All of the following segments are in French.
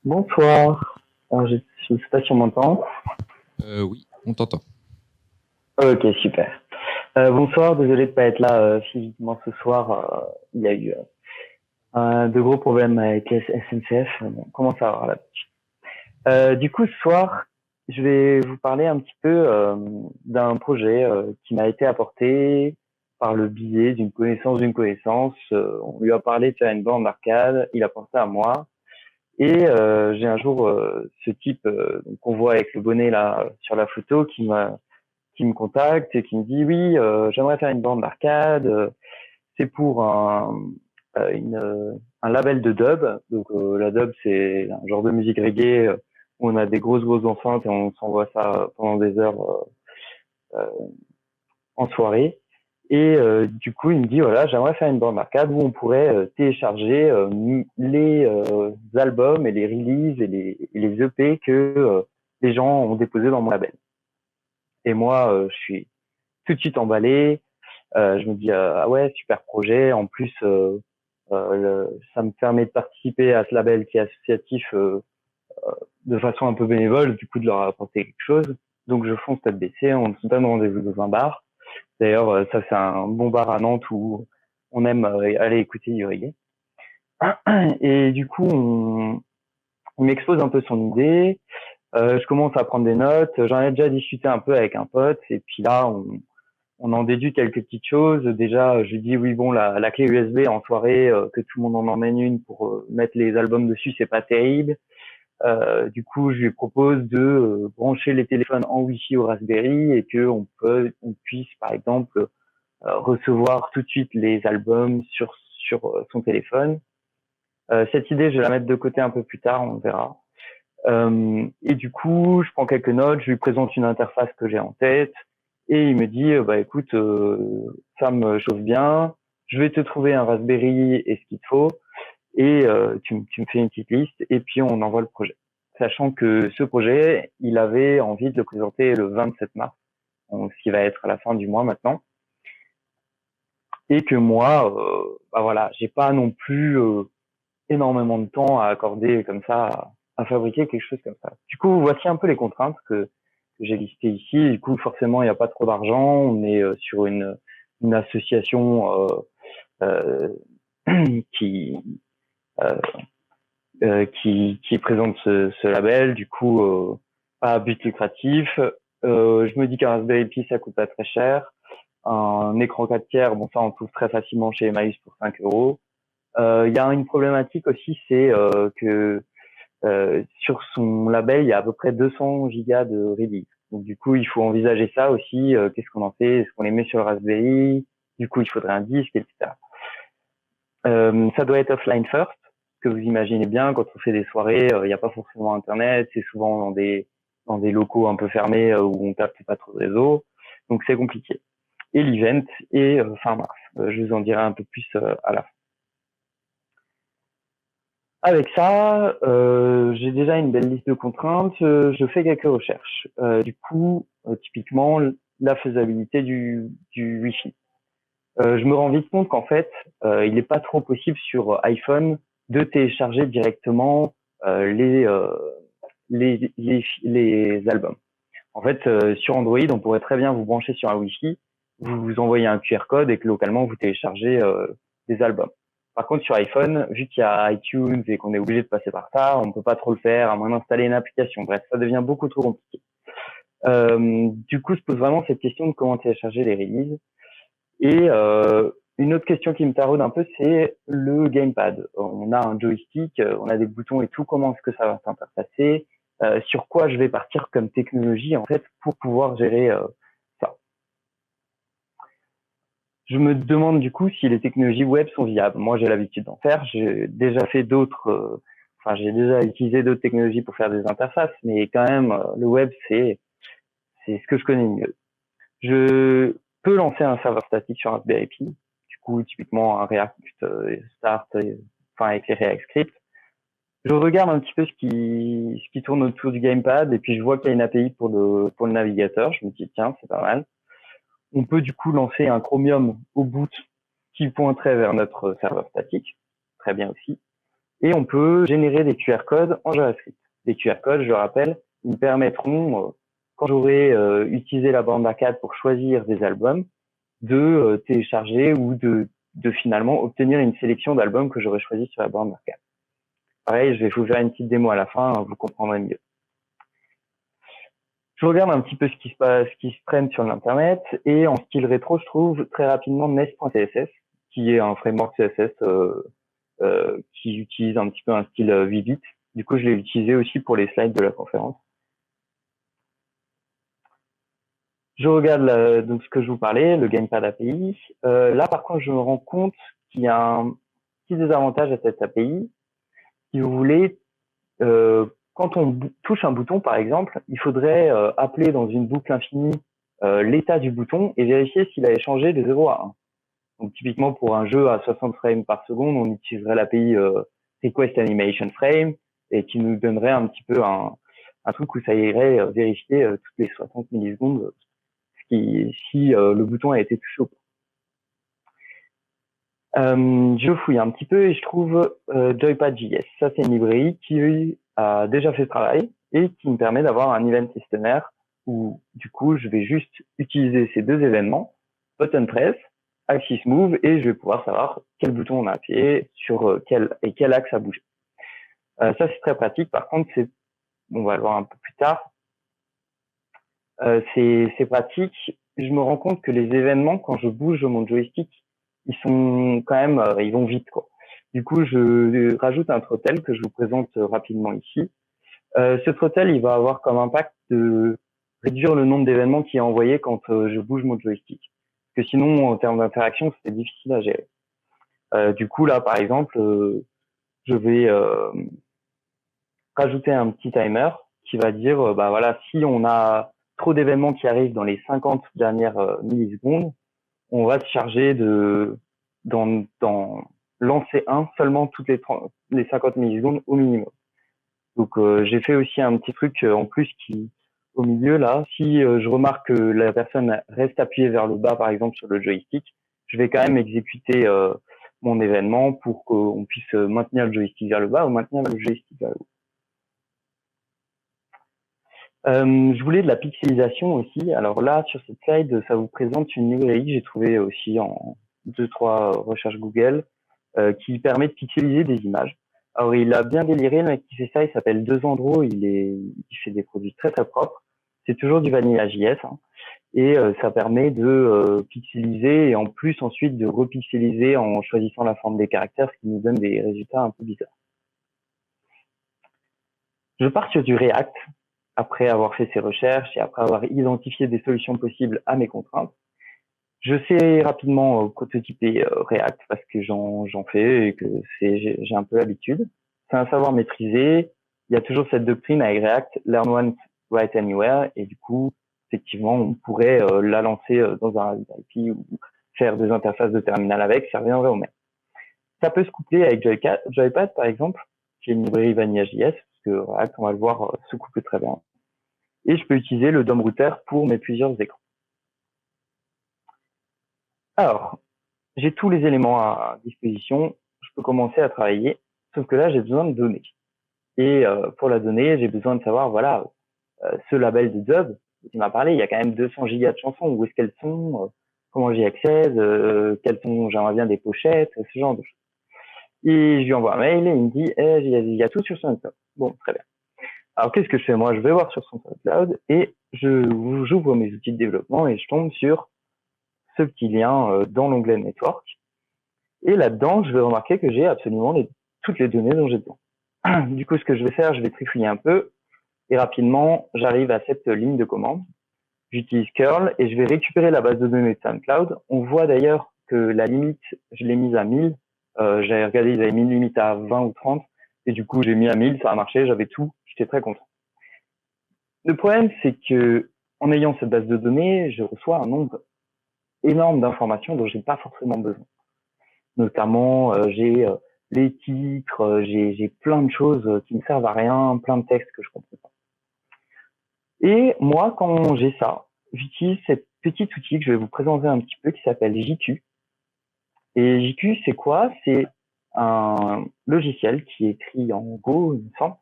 Bonsoir. Je ne sais pas si on m'entend. Oui, on t'entend. Ok, super. Bonsoir, désolé de pas être là physiquement ce soir. Il y a eu de gros problèmes avec la SNCF. On commence à avoir là. Du coup, ce soir, je vais vous parler un petit peu d'un projet qui m'a été apporté par le biais d'une connaissance d'une connaissance. On lui a parlé de faire une borne d'arcade. Il a pensé à moi. Et j'ai un jour ce type qu'on voit avec le bonnet là sur la photo qui me contacte et qui me dit oui, j'aimerais faire une bande d'arcade. C'est pour un label de dub. Donc la dub c'est un genre de musique reggae où on a des grosses enceintes et on s'envoie ça pendant des heures euh, en soirée. Et du coup, il me dit voilà, j'aimerais faire une bande d'arcade où on pourrait télécharger les albums et les releases et les EP que les gens ont déposés dans mon label. Et moi, je suis tout de suite emballé. Je me dis ah ouais, super projet. En plus, ça me permet de participer à ce label qui est associatif de façon un peu bénévole, du coup de leur apporter quelque chose. Donc je fonce tête baissée, on se donne rendez-vous dans un bar. D'ailleurs, ça c'est un bon bar à Nantes où on aime aller écouter du reggae. Et du coup, on m'expose un peu son idée. Je commence à prendre des notes. J'en ai déjà discuté un peu avec un pote. Et puis là, on en déduit quelques petites choses. Déjà, je lui dis oui, bon, la clé USB en soirée, que tout le monde en emmène une pour mettre les albums dessus, c'est pas terrible. Du coup, je lui propose de brancher les téléphones en Wi-Fi au Raspberry et que on puisse, par exemple, recevoir tout de suite les albums sur son téléphone. Cette idée, je vais la mettre de côté un peu plus tard, on verra. Et du coup, je prends quelques notes, je lui présente une interface que j'ai en tête, et il me dit, bah écoute, ça me chauffe bien, je vais te trouver un Raspberry et ce qu'il te faut, et tu me fais une petite liste, et puis on envoie le projet. Sachant que ce projet, il avait envie de le présenter le 27 mars, donc ce qui va être à la fin du mois maintenant, et que moi, bah voilà, j'ai pas non plus énormément de temps à accorder comme ça à fabriquer quelque chose comme ça. Du coup, voici un peu les contraintes que j'ai listées ici. Du coup, forcément, il n'y a pas trop d'argent. On est sur une association euh, qui, euh, qui présente ce label. Du coup, pas à but lucratif. Je me dis qu'un Raspberry Pi, ça coûte pas très cher. Un écran 4 tiers, bon ça on trouve très facilement chez Emmaüs pour 5 euros. Il y a une problématique aussi, c'est que sur son label, il y a à peu près 200 gigas de release. Donc du coup, il faut envisager ça aussi. Qu'est-ce qu'on en fait? Est-ce qu'on les met sur le Raspberry? Du coup, il faudrait un disque, etc. Ça doit être offline first, que vous imaginez bien, quand on fait des soirées, il n'y a pas forcément Internet, c'est souvent dans des locaux un peu fermés où on capte pas trop de réseau, donc c'est compliqué. Et l'event est fin mars. Je vous en dirai un peu plus à la fin. Avec ça, j'ai déjà une belle liste de contraintes. Je fais quelques recherches. Du coup, typiquement, la faisabilité du Wi-Fi. Je me rends vite compte qu'en fait, il n'est pas trop possible sur iPhone de télécharger directement les albums. En fait, sur Android, on pourrait très bien vous brancher sur un Wi-Fi, vous envoyez un QR code et que localement vous téléchargez des albums. Par contre, sur iPhone, vu qu'il y a iTunes et qu'on est obligé de passer par ça, on ne peut pas trop le faire à moins d'installer une application. Bref, ça devient beaucoup trop compliqué. Du coup, se pose vraiment cette question de comment télécharger les releases. Et une autre question qui me taraude un peu, c'est le gamepad. On a un joystick, on a des boutons et tout. Comment est-ce que ça va s'interfacer? Sur quoi je vais partir comme technologie en fait pour pouvoir gérer ça? Je me demande du coup si les technologies web sont viables. Moi, j'ai l'habitude d'en faire. J'ai déjà fait d'autres, enfin, j'ai déjà utilisé d'autres technologies pour faire des interfaces, mais quand même, le web, c'est ce que je connais mieux. Je peux lancer un serveur statique sur Raspberry Pi. Du coup, typiquement un React Start, enfin avec les React Scripts. Je regarde un petit peu ce qui tourne autour du gamepad et puis je vois qu'il y a une API pour le navigateur. Je me dis tiens, c'est pas mal. On peut du coup lancer un Chromium au boot qui pointerait vers notre serveur statique. Très bien aussi. Et on peut générer des QR codes en JavaScript. Les QR codes, je le rappelle, ils me permettront, quand j'aurai utilisé la bande d'arcade pour choisir des albums, de télécharger ou de finalement obtenir une sélection d'albums que j'aurais choisi sur la bande d'arcade. Pareil, je vais vous faire une petite démo à la fin, vous comprendrez mieux. Je regarde un petit peu ce qui se passe, ce qui se traîne sur l'internet, et en style rétro, je trouve très rapidement Nest.css, qui est un framework CSS qui utilise un petit peu un style 8 bits. Du coup, je l'ai utilisé aussi pour les slides de la conférence. Je regarde donc ce que je vous parlais, le Gamepad API. Là, par contre, je me rends compte qu'il y a un petit désavantage à cette API. Si vous voulez, quand on touche un bouton, par exemple, il faudrait appeler dans une boucle infinie l'état du bouton et vérifier s'il avait changé de 0 à 1. Donc, typiquement, pour un jeu à 60 frames par seconde, on utiliserait l'API Request Animation Frame et qui nous donnerait un petit peu un truc où ça irait vérifier toutes les 60 millisecondes si le bouton a été touché ou pas. Je fouille un petit peu et je trouve Joypad.js. Ça, c'est une librairie qui a déjà fait ce travail et qui me permet d'avoir un event listener où, du coup, je vais juste utiliser ces deux événements, button press, axis move, et je vais pouvoir savoir quel bouton on a appuyé, sur quel axe a bougé. Ça, c'est très pratique. Par contre, on va le voir un peu plus tard. C'est pratique. Je me rends compte que les événements, quand je bouge mon joystick, ils sont quand même, ils vont vite, quoi. Du coup, je rajoute un throttle que je vous présente rapidement ici. Ce throttle, il va avoir comme impact de réduire le nombre d'événements qui est envoyé quand je bouge mon joystick. Parce que sinon, en termes d'interaction, c'est difficile à gérer. Du coup, là, par exemple, je vais rajouter un petit timer qui va dire, bah voilà, si on a trop d'événements qui arrivent dans les 50 dernières millisecondes, on va se charger d'en lancer un seulement toutes les 50 millisecondes au minimum. Donc j'ai fait aussi un petit truc en plus qui au milieu là, si je remarque que la personne reste appuyée vers le bas par exemple sur le joystick, je vais quand même exécuter mon événement pour qu'on puisse maintenir le joystick vers le bas ou maintenir le joystick vers le haut. Je voulais de la pixelisation aussi. Alors là, sur cette slide, ça vous présente une librairie que j'ai trouvée aussi en 2-3 recherches Google qui permet de pixeliser des images. Alors, il a bien déliré, le mec qui fait ça, il s'appelle Dezandro, il fait des produits très très propres. C'est toujours du Vanilla.js, hein, et ça permet de pixeliser et en plus ensuite de repixeliser en choisissant la forme des caractères, ce qui nous donne des résultats un peu bizarres. Je pars sur du React après avoir fait ces recherches et après avoir identifié des solutions possibles à mes contraintes. Je sais rapidement prototyper React parce que j'en fais et que j'ai un peu l'habitude. C'est un savoir maîtrisé. Il y a toujours cette doctrine avec React, learn once, write anywhere, et du coup, effectivement, on pourrait la lancer dans un RabbitMP ou faire des interfaces de terminal avec, ça reviendrait au même. Ça peut se coupler avec Joypad, par exemple, qui est une librairie Vanilla.js, parce que React, on va le voir, se couple très bien. Et je peux utiliser le DOM router pour mes plusieurs écrans. Alors, j'ai tous les éléments à disposition, je peux commencer à travailler, sauf que là, j'ai besoin de données. Et pour la donnée, j'ai besoin de savoir, voilà, ce label de Dub, qui m'a parlé, il y a quand même 200 gigas de chansons, où est-ce qu'elles sont, comment j'y accède, quelles sont, j'aimerais bien des pochettes, ce genre de choses. Et je lui envoie un mail et il me dit, il y a tout sur SoundCloud. Bon, très bien. Alors, qu'est-ce que je fais? Moi, je vais voir sur SoundCloud et j'ouvre mes outils de développement et je tombe sur ce petit lien dans l'onglet Network. Et là-dedans, je vais remarquer que j'ai absolument toutes les données dont j'ai besoin. Du coup, ce que je vais faire, je vais trifouiller un peu et rapidement, j'arrive à cette ligne de commande. J'utilise curl et je vais récupérer la base de données de SoundCloud. On voit d'ailleurs que la limite, je l'ai mise à 1000. J'avais regardé, ils avaient mis une limite à 20 ou 30 et du coup, j'ai mis à 1000, ça a marché, j'avais tout, j'étais très content. Le problème, c'est que en ayant cette base de données, je reçois un nombre énorme d'informations dont j'ai pas forcément besoin. Notamment, j'ai les titres, j'ai plein de choses qui me servent à rien, plein de textes que je comprends pas. Et moi, quand j'ai ça, j'utilise cet petit outil que je vais vous présenter un petit peu qui s'appelle JQ. Et JQ, c'est quoi? C'est un logiciel qui est écrit en Go, il me semble,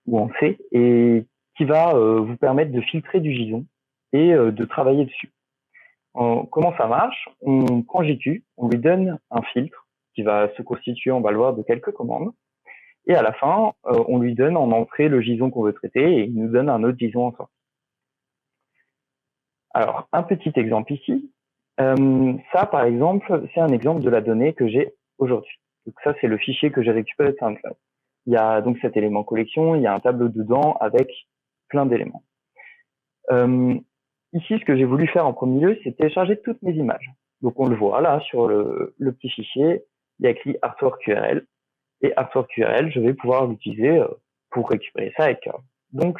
ou en C, et qui va vous permettre de filtrer du JSON et de travailler dessus. Comment ça marche? On prend JQ, on lui donne un filtre qui va se constituer, on va le voir, de quelques commandes, et à la fin, on lui donne en entrée le JSON qu'on veut traiter, et il nous donne un autre JSON en sortie. Alors, un petit exemple ici. Ça, par exemple, c'est un exemple de la donnée que j'ai aujourd'hui. Donc ça, c'est le fichier que j'ai récupéré de SoundCloud. Il y a donc cet élément collection, il y a un tableau dedans avec plein d'éléments. Ici, ce que j'ai voulu faire en premier lieu, c'est télécharger toutes mes images. Donc on le voit là sur le petit fichier, il y a écrit artwork URL. Et artwork URL, je vais pouvoir l'utiliser pour récupérer ça avec Curl. Donc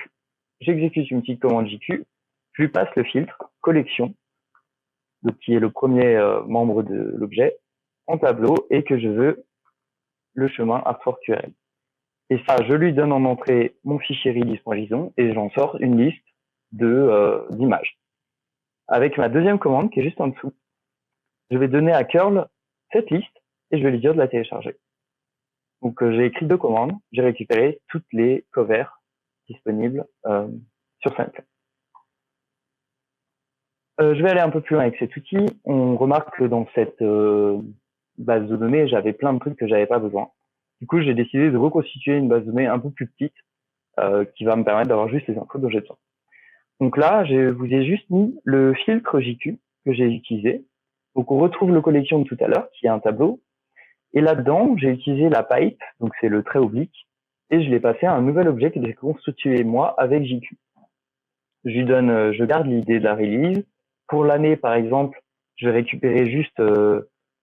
j'exécute une petite commande JQ, je lui passe le filtre collection, donc qui est le premier membre de l'objet, en tableau, et que je veux le chemin artwork URL. Et ça, je lui donne en entrée mon fichier release.json et j'en sors une liste d'images. Avec ma deuxième commande qui est juste en dessous, je vais donner à Curl cette liste et je vais lui dire de la télécharger. Donc j'ai écrit 2 commandes, j'ai récupéré toutes les covers disponibles sur SoundCloud. Je vais aller un peu plus loin avec cet outil. On remarque que dans cette base de données, j'avais plein de trucs que j'avais pas besoin. Du coup, j'ai décidé de reconstituer une base de données un peu plus petite qui va me permettre d'avoir juste les infos dont j'ai besoin. Donc là, je vous ai juste mis le filtre JQ que j'ai utilisé. Donc on retrouve le collection de tout à l'heure, qui est un tableau. Et là-dedans, j'ai utilisé la pipe, donc c'est le trait oblique, et je l'ai passé à un nouvel objet que j'ai constitué moi avec JQ. Je garde l'idée de la release. Pour l'année, par exemple, je vais récupérer juste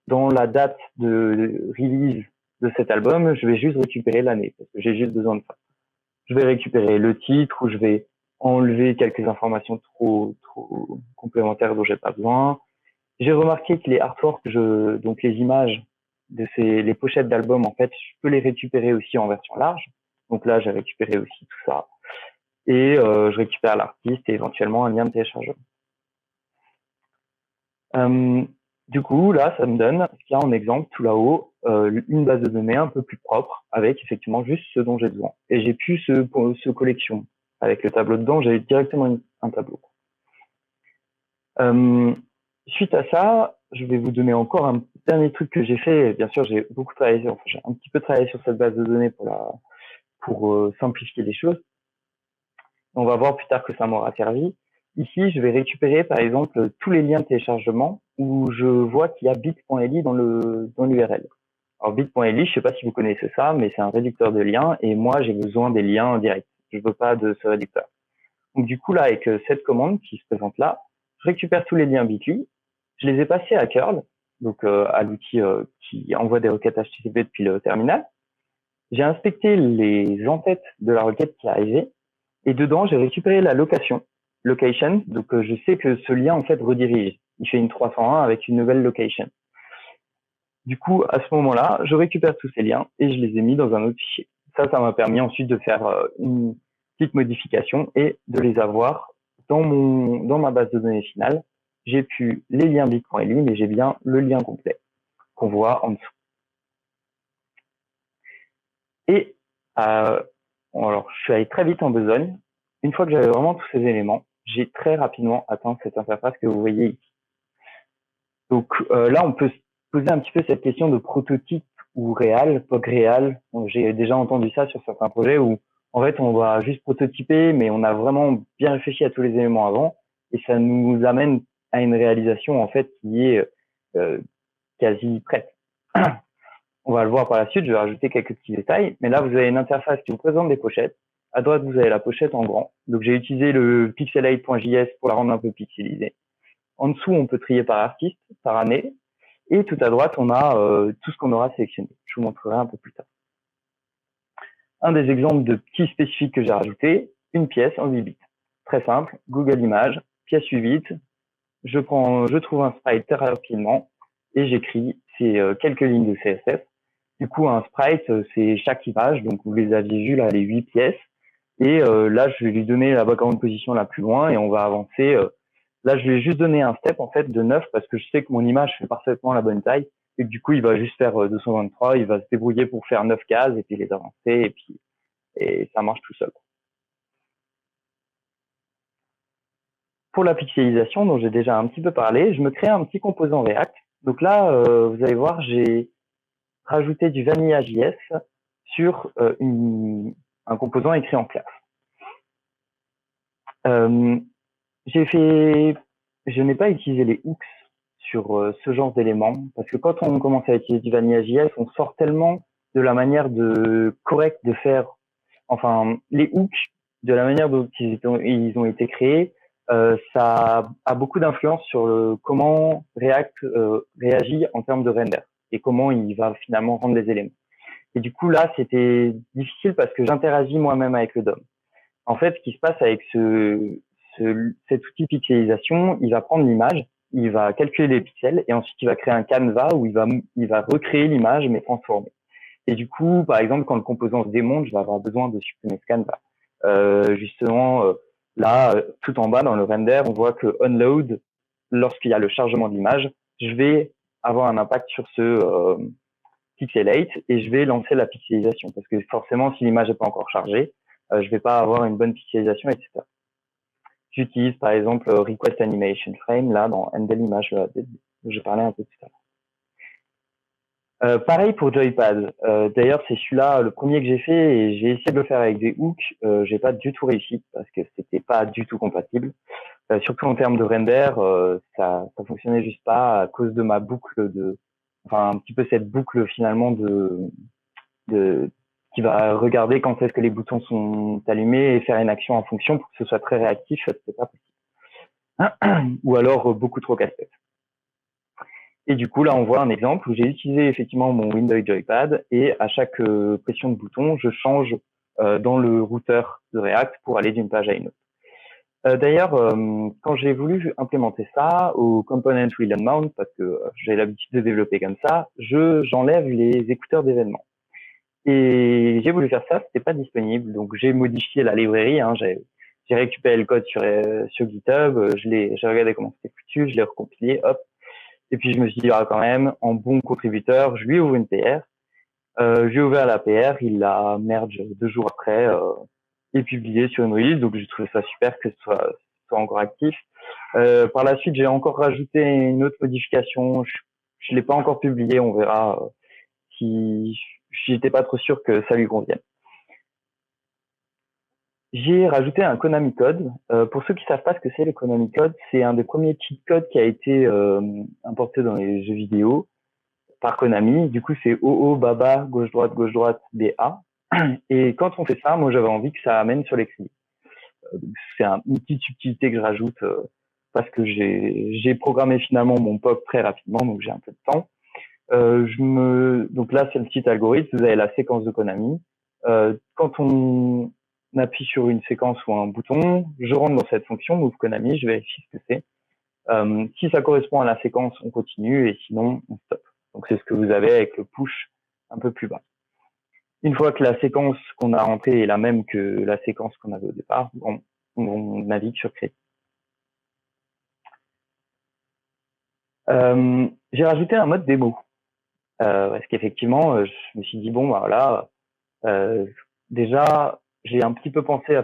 dans la date de release de cet album, je vais juste récupérer l'année, parce que j'ai juste besoin de ça. Je vais récupérer le titre, ou je vais enlever quelques informations trop complémentaires dont j'ai pas besoin. J'ai remarqué que les artworks, donc les images de les pochettes d'albums, en fait, je peux les récupérer aussi en version large. Donc là, j'ai récupéré aussi tout ça. Et je récupère l'artiste et éventuellement un lien de téléchargement. Du coup, là, ça me donne, ce qu'il y a en exemple tout là-haut, une base de données un peu plus propre, avec effectivement juste ce dont j'ai besoin. Et j'ai plus ce collection. Avec le tableau dedans, j'ai directement un tableau. Suite à ça, je vais vous donner encore un dernier truc que j'ai fait. Bien sûr, j'ai beaucoup travaillé, enfin, j'ai un petit peu travaillé sur cette base de données pour simplifier les choses. On va voir plus tard que ça m'aura servi. Ici, je vais récupérer, par exemple, tous les liens de téléchargement où je vois qu'il y a bit.ly dans l'URL. Alors, bit.ly, je sais pas si vous connaissez ça, mais c'est un réducteur de liens et moi, j'ai besoin des liens directs. Je veux pas de ce réducteur. Donc, du coup, là, avec cette commande qui se présente là, je récupère tous les liens bit.ly. Je les ai passés à Curl, donc à l'outil qui envoie des requêtes HTTP depuis le terminal. J'ai inspecté les en-têtes de la requête qui est arrivée et dedans, j'ai récupéré la location, donc je sais que ce lien en fait redirige. Il fait une 301 avec une nouvelle location. Du coup, à ce moment-là, je récupère tous ces liens et je les ai mis dans un autre fichier. Ça m'a permis ensuite de faire une petite modification et de les avoir dans ma base de données finale. J'ai plus les liens bit.ly, mais j'ai bien le lien complet qu'on voit en dessous. Et alors, je suis allé très vite en besogne. Une fois que j'avais vraiment tous ces éléments, j'ai très rapidement atteint cette interface que vous voyez ici. Donc là, on peut se poser un petit peu cette question de prototype ou réel, POC réel. J'ai déjà entendu ça sur certains projets où en fait on va juste prototyper, mais on a vraiment bien réfléchi à tous les éléments avant et ça nous amène à une réalisation en fait qui est quasi prête. On va le voir par la suite, je vais rajouter quelques petits détails, mais là vous avez une interface qui vous présente des pochettes. À droite, vous avez la pochette en grand. Donc j'ai utilisé le pixelate.js pour la rendre un peu pixelisée. En dessous, on peut trier par artiste, par année. Et tout à droite, on a tout ce qu'on aura sélectionné. Je vous montrerai un peu plus tard. Un des exemples de petits spécifiques que j'ai rajouté, une pièce en 8 bits. Très simple, Google Images, pièce 8 bits. Je trouve un sprite très rapidement et j'écris ces quelques lignes de CSS. Du coup, un sprite, c'est chaque image. Donc, vous les aviez vues là, les 8 pièces. Et là, je vais lui donner la background position la plus loin et on va avancer. Là, je lui ai juste donné un step en fait de 9 parce que je sais que mon image fait parfaitement la bonne taille et du coup, il va juste faire 223, il va se débrouiller pour faire 9 cases et puis les avancer et ça marche tout seul. Pour la pixelisation, dont j'ai déjà un petit peu parlé, je me crée un petit composant React. Donc là, vous allez voir, j'ai rajouté du Vanilla.js sur un composant écrit en classe. Je n'ai pas utilisé les hooks sur ce genre d'éléments parce que quand on commence à utiliser du Vanilla.js, on sort tellement de la manière correcte de faire, enfin, les hooks, de la manière dont ils ont été créés, ça a beaucoup d'influence sur comment React réagit en termes de render et comment il va finalement rendre les éléments. Et du coup, là, c'était difficile parce que j'interagis moi-même avec le DOM. En fait, ce qui se passe avec cet outil pixelisation, il va prendre l'image, il va calculer les pixels et ensuite il va créer un canevas où il va recréer l'image mais transformer. Et du coup, par exemple, quand le composant se démonte, je vais avoir besoin de supprimer ce canevas. Là, tout en bas dans le render, on voit que onload, lorsqu'il y a le chargement de l'image, je vais avoir un impact sur ce pixelate et je vais lancer la pixelisation parce que forcément, si l'image n'est pas encore chargée, je vais pas avoir une bonne pixelisation, etc. J'utilise par exemple Request Animation Frame là dans Handle Image, je parlais un peu tout à l'heure. Pareil pour Joypad. D'ailleurs, c'est celui-là le premier que j'ai fait et j'ai essayé de le faire avec des hooks. J'ai pas du tout réussi parce que c'était pas du tout compatible. Surtout en termes de render, ça fonctionnait juste pas à cause de ma boucle enfin un petit peu cette boucle finalement qui va regarder quand est-ce que les boutons sont allumés et faire une action en fonction pour que ce soit très réactif. C'est pas possible. Ou alors beaucoup trop casse-tête. Et du coup, là, on voit un exemple où j'ai utilisé effectivement mon Windows Joypad et à chaque pression de bouton, je change dans le routeur de React pour aller d'une page à une autre. D'ailleurs, quand j'ai voulu implémenter ça au Component Relay Mount, parce que j'ai l'habitude de développer comme ça, j'enlève les écouteurs d'événements. Et j'ai voulu faire ça, c'était pas disponible, donc j'ai modifié la librairie. J'ai récupéré le code sur GitHub, j'ai regardé comment c'était foutu, je l'ai recompilé, hop. Et puis je me suis dit, quand même, en bon contributeur, je lui ouvre une PR. J'ai ouvert la PR, il la merge 2 jours après et publié sur une release. Donc j'ai trouvé ça super que ce soit encore actif. Par la suite, j'ai encore rajouté une autre modification. Je l'ai pas encore publié, on verra si j'étais pas trop sûr que ça lui convienne. J'ai rajouté un Konami Code. Pour ceux qui savent pas ce que c'est le Konami Code, c'est un des premiers cheat codes qui a été importé dans les jeux vidéo par Konami. Du coup, c'est OO, Baba, gauche, droite, BA. Et quand on fait ça, moi, j'avais envie que ça amène sur les crédits. C'est une petite subtilité que je rajoute parce que j'ai programmé finalement mon POC très rapidement, donc j'ai un peu de temps. Donc là, c'est le petit algorithme. Vous avez la séquence de Konami. Quand on appuie sur une séquence ou un bouton, je rentre dans cette fonction move Konami, je vérifie ce que c'est. Si ça correspond à la séquence, on continue et sinon, on stop. Donc c'est ce que vous avez avec le push un peu plus bas. Une fois que la séquence qu'on a rentrée est la même que la séquence qu'on avait au départ, on navigue sur crédit. J'ai rajouté un mode démo. Parce qu'effectivement, je me suis dit, bon, voilà, déjà, j'ai un petit peu pensé à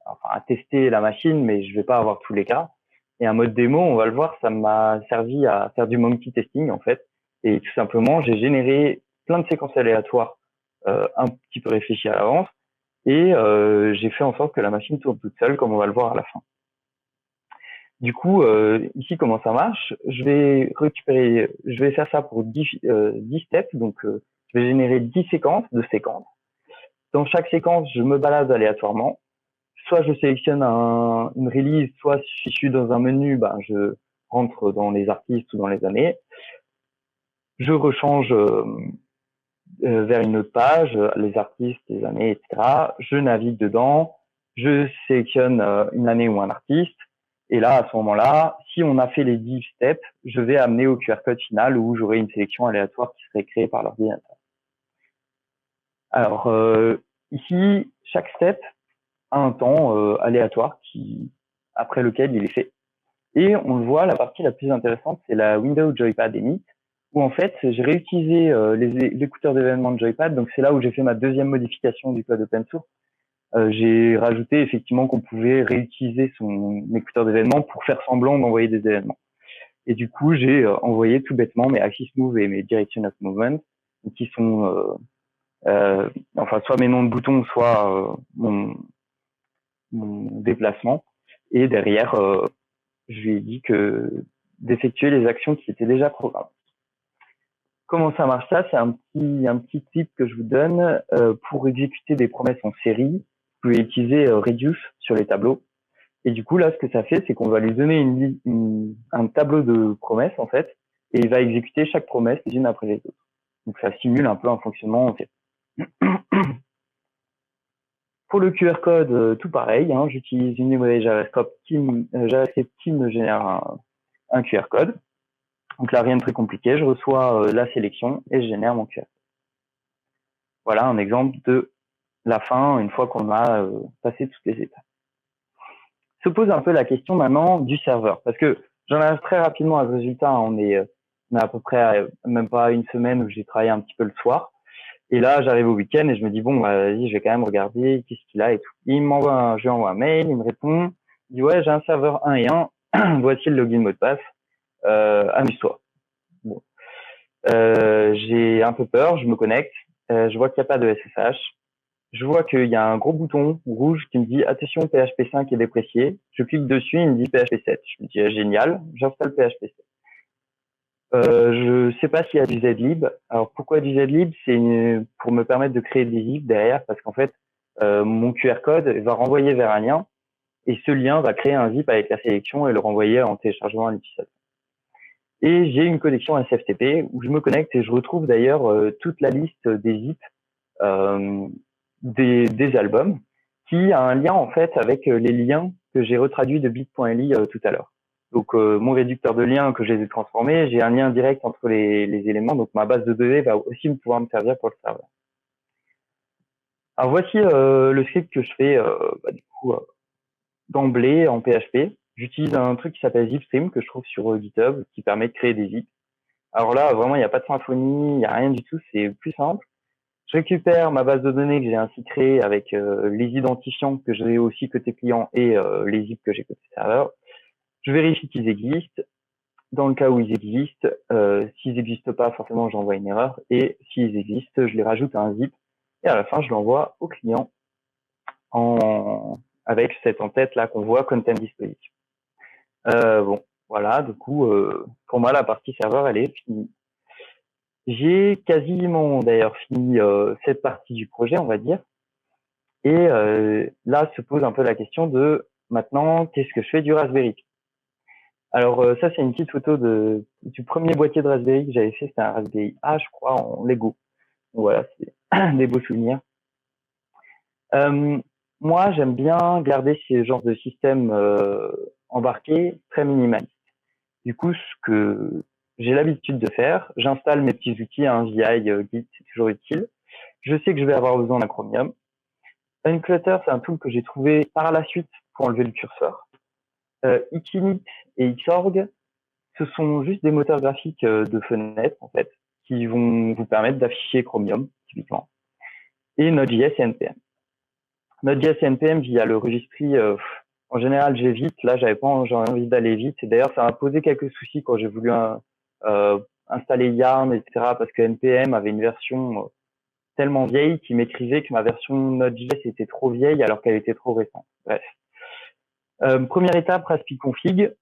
à tester la machine, mais je vais pas avoir tous les cas. Et un mode démo, on va le voir, ça m'a servi à faire du monkey testing, en fait. Et tout simplement, j'ai généré plein de séquences aléatoires, un petit peu réfléchies à l'avance, et j'ai fait en sorte que la machine tourne toute seule, comme on va le voir à la fin. Du coup, ici, comment ça marche? Je vais faire ça pour 10 steps. Donc, je vais générer 10 séquences de séquences. Dans chaque séquence, je me balade aléatoirement. Soit je sélectionne une release, soit si je suis dans un menu, je rentre dans les artistes ou dans les années. Je rechange vers une autre page, les artistes, les années, etc. Je navigue dedans. Je sélectionne une année ou un artiste. Et là, à ce moment-là, si on a fait les 10 steps, je vais amener au QR code final où j'aurai une sélection aléatoire qui serait créée par l'ordinateur. Alors, ici, chaque step a un temps aléatoire après lequel il est fait. Et on le voit, la partie la plus intéressante, c'est la Windows Joypad Init, où en fait, j'ai réutilisé l'écouteur d'événement de Joypad. Donc, c'est là où j'ai fait ma deuxième modification du code open source. J'ai rajouté effectivement qu'on pouvait réutiliser son écouteur d'événement pour faire semblant d'envoyer des événements. Et du coup, j'ai envoyé tout bêtement mes axis move et mes direction of movement, qui sont enfin soit mes noms de boutons, soit mon déplacement. Et derrière, je lui ai dit que d'effectuer les actions qui étaient déjà programmées. Comment ça marche ça? C'est un petit tip que je vous donne. Pour exécuter des promesses en série, vous pouvez utiliser reduce sur les tableaux. Et du coup, là, ce que ça fait, c'est qu'on va lui donner un tableau de promesses, en fait, et il va exécuter chaque promesse les unes après les autres. Donc, ça simule un peu un fonctionnement en fait. Pour le QR code, tout pareil, hein, j'utilise une librairie JavaScript qui me génère un QR code. Donc là, rien de très compliqué, je reçois la sélection et je génère mon QR code. Voilà un exemple de la fin, une fois qu'on a passé toutes les étapes. Se pose un peu la question maintenant du serveur, parce que j'en arrive très rapidement à ce résultat. On est à peu près même pas une semaine où j'ai travaillé un petit peu le soir. Et là, j'arrive au week-end et je me dis, bon, vas-y, je vais quand même regarder qu'est-ce qu'il a et tout. Je lui envoie un mail, il me répond, il dit, ouais, j'ai un serveur 1 et 1, voici le login mot de passe, amuse-toi. Bon. J'ai un peu peur, je me connecte, je vois qu'il n'y a pas de SSH, je vois qu'il y a un gros bouton rouge qui me dit, attention, PHP 5 est déprécié. Je clique dessus, il me dit PHP 7. Je me dis, génial, j'installe PHP 7. Je sais pas s'il y a du zlib. Alors pourquoi du zlib? C'est pour me permettre de créer des zips derrière, parce qu'en fait, mon QR code va renvoyer vers un lien, et ce lien va créer un zip avec la sélection et le renvoyer en téléchargement à l'utilisateur. Et j'ai une connexion SFTP où je me connecte et je retrouve d'ailleurs toute la liste des zips des albums, qui a un lien en fait avec les liens que j'ai retraduits de bit.ly tout à l'heure. Donc mon réducteur de liens que je les ai transformés, j'ai un lien direct entre les éléments, donc ma base de données va aussi pouvoir me servir pour le serveur. Alors voici le script que je fais du coup d'emblée en PHP. J'utilise un truc qui s'appelle ZipStream que je trouve sur GitHub qui permet de créer des zips. Alors là vraiment il n'y a pas de symphonie, il n'y a rien du tout, c'est plus simple. Je récupère ma base de données que j'ai ainsi créée avec les identifiants que j'ai aussi côté client et les zips que j'ai côté serveur. Je vérifie qu'ils existent. Dans le cas où ils existent, s'ils n'existent pas, forcément, j'envoie une erreur. Et s'ils existent, je les rajoute à un zip. Et à la fin, je l'envoie au client avec cette en-tête là qu'on voit, Content Disposition. Bon, voilà, du coup, pour moi, la partie serveur, elle est finie. J'ai quasiment d'ailleurs fini cette partie du projet, on va dire. Et là se pose un peu la question de maintenant, qu'est-ce que je fais du Raspberry Pi? Alors ça, c'est une petite photo du premier boîtier de Raspberry que j'avais fait. C'était un Raspberry A, je crois, en Lego. Donc, voilà, c'est des beaux souvenirs. Moi, j'aime bien garder ce genre de système embarqué très minimaliste. Du coup, ce que j'ai l'habitude de faire, j'installe mes petits outils, un VI, Git, c'est toujours utile. Je sais que je vais avoir besoin d'un Chromium. Unclutter, c'est un tool que j'ai trouvé par la suite pour enlever le curseur. Xinit et Xorg, ce sont juste des moteurs graphiques de fenêtres, en fait, qui vont vous permettre d'afficher Chromium, typiquement. Et Node.js et NPM. Node.js et NPM via le registry, en général, j'ai vite. Là, j'avais envie d'aller vite. Et d'ailleurs, ça m'a posé quelques soucis quand j'ai voulu installer Yarn, etc., parce que NPM avait une version tellement vieille qui m'écrivait que ma version Node.js était trop vieille alors qu'elle était trop récente. Bref. Première étape, Raspi config.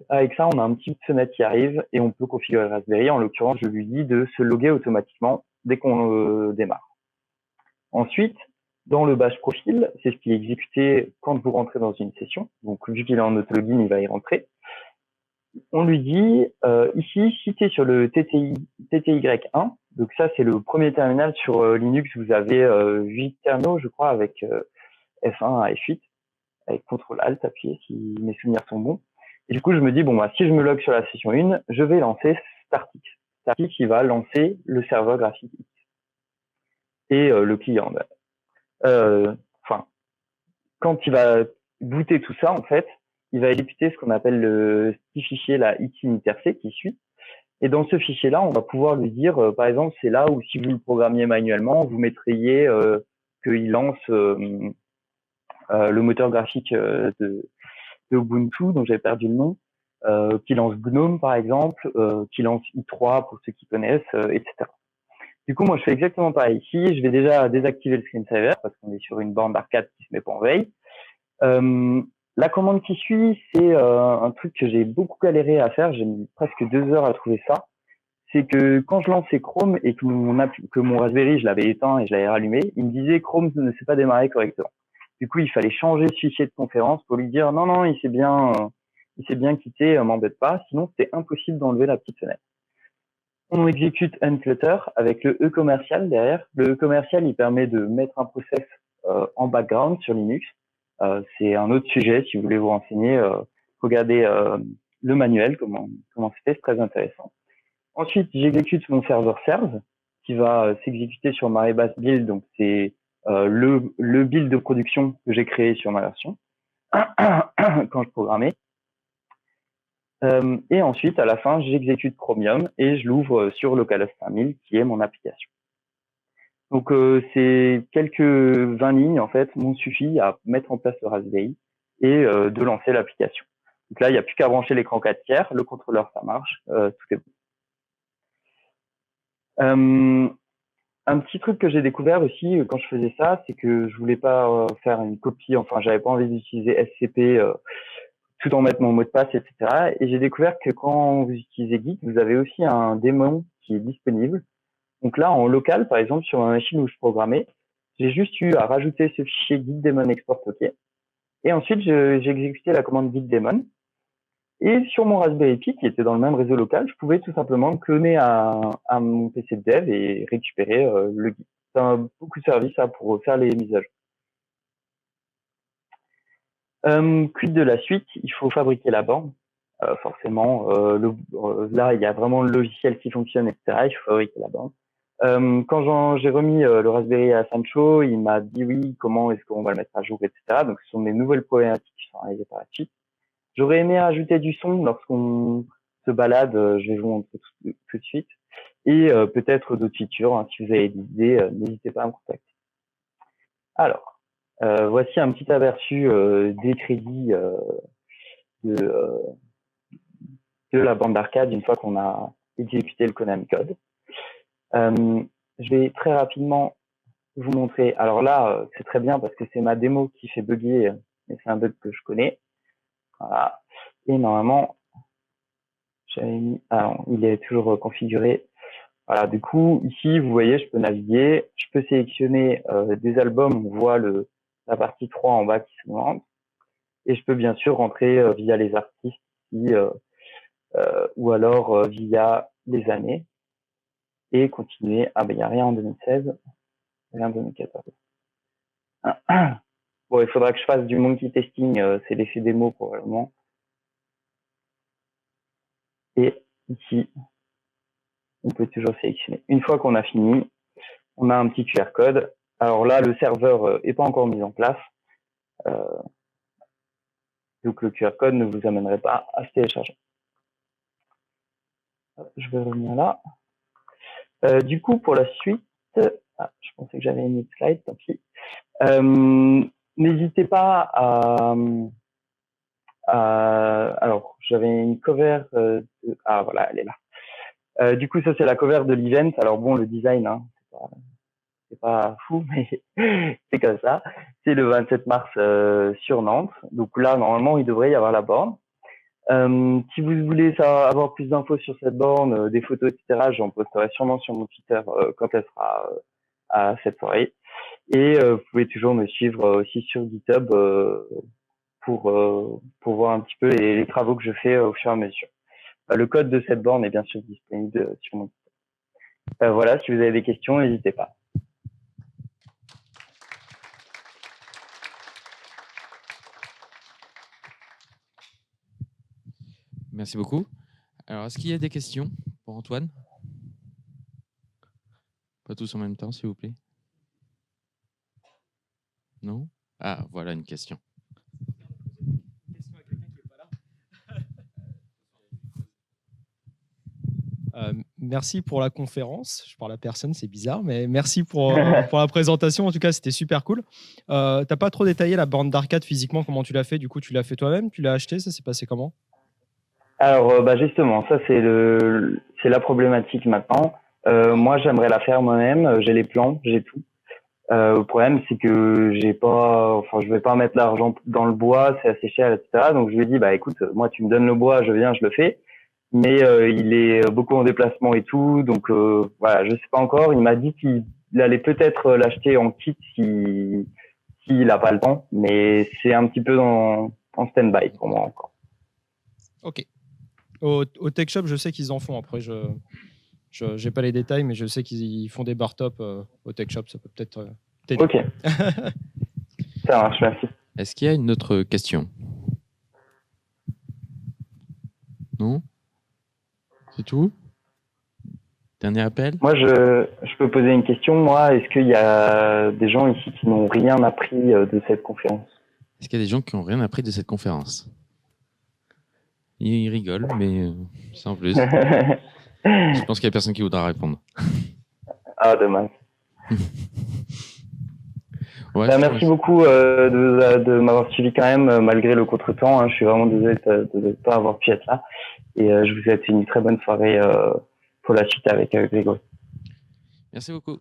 Avec ça, on a un petit fenêtre qui arrive et on peut configurer Raspberry. En l'occurrence, je lui dis de se loguer automatiquement dès qu'on démarre. Ensuite, dans le bash profil, c'est ce qui est exécuté quand vous rentrez dans une session. Donc, vu qu'il est en autologin, il va y rentrer. On lui dit, ici, si tu es sur le TTY1, donc ça, c'est le premier terminal sur Linux, vous avez 8 terminaux, je crois, avec F1 à F8, avec CTRL-ALT appuyé, si mes souvenirs sont bons. Et du coup, je me dis, bon, bah, si je me log sur la session 1, je vais lancer Startix. Startix, il va lancer le serveur graphique X. Et le client. Quand il va booter tout ça, en fait, il va exécuter ce qu'on appelle le petit fichier, la xiniterc, qui suit. Et dans ce fichier-là, on va pouvoir lui dire, par exemple, c'est là où si vous le programmiez manuellement, vous mettriez qu'il lance le moteur graphique de Ubuntu, dont j'ai perdu le nom, qui lance GNOME par exemple, qui lance i3 pour ceux qui connaissent, etc. Du coup, moi, je fais exactement pareil ici. Je vais déjà désactiver le screensaver parce qu'on est sur une borne d'arcade qui se met pas en veille. La commande qui suit, c'est un truc que j'ai beaucoup galéré à faire. J'ai mis presque 2 heures à trouver ça. C'est que quand je lançais Chrome et que mon Raspberry, je l'avais éteint et je l'avais rallumé, il me disait Chrome ne s'est pas démarré correctement. Du coup, il fallait changer ce fichier de conférence pour lui dire non, non, il s'est bien quitté, m'embête pas. Sinon, c'était impossible d'enlever la petite fenêtre. On exécute unclutter avec le E commercial derrière. Le E commercial, il permet de mettre un process en background sur Linux. C'est un autre sujet. Si vous voulez vous renseigner, regardez le manuel, comment c'est fait, c'est très intéressant. Ensuite, j'exécute mon serveur serve qui va s'exécuter sur ma base build. Donc, c'est le build de production que j'ai créé sur ma version quand je programmais. Et ensuite, à la fin, j'exécute Chromium et je l'ouvre sur localhost 5000 qui est mon application. Donc, c'est quelques 20 lignes, en fait, m'ont suffi à mettre en place le Raspberry et de lancer l'application. Donc là, il n'y a plus qu'à brancher l'écran 4 tiers, le contrôleur, ça marche, tout est bon. Un petit truc que j'ai découvert aussi quand je faisais ça, c'est que je voulais pas faire une copie, enfin, j'avais pas envie d'utiliser SCP tout en mettre mon mot de passe, etc. Et j'ai découvert que quand vous utilisez Git, vous avez aussi un démon qui est disponible. Donc là, en local, par exemple, sur ma machine où je programmais, j'ai juste eu à rajouter ce fichier git daemon export OK. Et ensuite, j'ai exécuté la commande git daemon. Et sur mon Raspberry Pi, qui était dans le même réseau local, je pouvais tout simplement le cloner à mon PC de dev et récupérer le Git. Ça a beaucoup servi ça pour faire les mises à jour. Quid de la suite, il faut fabriquer la borne. Forcément, là, il y a vraiment le logiciel qui fonctionne, etc. Il faut fabriquer la borne. Quand j'ai remis le Raspberry à Sancho, il m'a dit oui, comment est-ce qu'on va le mettre à jour, etc. Donc, ce sont des nouvelles problématiques qui sont arrivées par la suite. J'aurais aimé ajouter du son lorsqu'on se balade, je vais vous montrer tout de suite. Et peut-être d'autres features, hein, si vous avez des idées, n'hésitez pas à me contacter. Alors, voici un petit aperçu des crédits de la bande d'arcade une fois qu'on a exécuté le Konami Code. Je vais très rapidement vous montrer. Alors là, c'est très bien parce que c'est ma démo qui fait bugger, mais c'est un bug que je connais. Voilà. Et normalement, j'avais mis. Alors, il est toujours configuré. Voilà. Du coup, ici, vous voyez, je peux naviguer. Je peux sélectionner des albums. On voit la partie 3 en bas qui se montre. Et je peux bien sûr rentrer via les artistes ici, ou alors via les années et continuer. Ah ben, il n'y a rien en 2016, rien en 2014. Bon, il faudra que je fasse du monkey testing, c'est l'effet démo probablement. Et ici, on peut toujours sélectionner. Une fois qu'on a fini, on a un petit QR code. Alors là, le serveur est pas encore mis en place. Donc le QR code ne vous amènerait pas à se télécharger. Je vais revenir là. Du coup, pour la suite, je pensais que j'avais une autre slide, tant pis. N'hésitez pas alors, j'avais une cover ah voilà, elle est là. Du coup, ça c'est la cover de l'event. Alors bon, le design, hein, c'est pas fou, mais c'est comme ça. C'est le 27 mars sur Nantes. Donc là, normalement, il devrait y avoir la borne. Si vous voulez avoir plus d'infos sur cette borne, des photos, etc., j'en posterai sûrement sur mon Twitter quand elle sera à cette soirée. Et vous pouvez toujours me suivre aussi sur GitHub pour voir un petit peu les travaux que je fais au fur et à mesure. Le code de cette borne est bien sûr disponible sur mon site. Voilà, si vous avez des questions, n'hésitez pas. Merci beaucoup. Alors, est-ce qu'il y a des questions pour Antoine? Pas tous en même temps, s'il vous plaît. Non? Ah, voilà une question. Merci pour la conférence. Je parle à personne, c'est bizarre, mais merci pour la présentation. En tout cas, c'était super cool. T'as pas trop détaillé la borne d'arcade physiquement, comment tu l'as fait? Du coup, tu l'as fait toi-même? Tu l'as acheté? Ça s'est passé comment? Alors, justement, ça c'est la problématique maintenant. Moi, j'aimerais la faire moi-même. J'ai les plans, j'ai tout. Le problème, c'est que je vais pas mettre l'argent dans le bois, c'est assez cher, etc. Donc, je lui ai dit, bah, écoute, moi, tu me donnes le bois, je viens, je le fais. Mais il est beaucoup en déplacement et tout, donc voilà, je sais pas encore. Il m'a dit qu'il allait peut-être l'acheter en kit s'il a pas le temps, mais c'est un petit peu en stand-by pour moi encore. Ok. Au Tech Shop, je sais qu'ils en font. Après, je n'ai pas les détails, mais je sais qu'ils font des bar top au Tech Shop. Ça peut peut-être t'aider. Ok. Ça marche, merci. Est-ce qu'il y a une autre question? Non? C'est tout? Dernier appel? Moi, je peux poser une question. Moi, est-ce qu'il y a des gens ici qui n'ont rien appris de cette conférence? Est-ce qu'il y a des gens qui n'ont rien appris de cette conférence? Ils rigolent, mais sans plus. Je pense qu'il n'y a personne qui voudra répondre. Ah, dommage. Ouais, merci beaucoup de m'avoir suivi quand même, malgré le contretemps. Hein. Je suis vraiment désolé de ne pas avoir pu être là. Et je vous souhaite une très bonne soirée pour la suite avec Grégory. Merci beaucoup.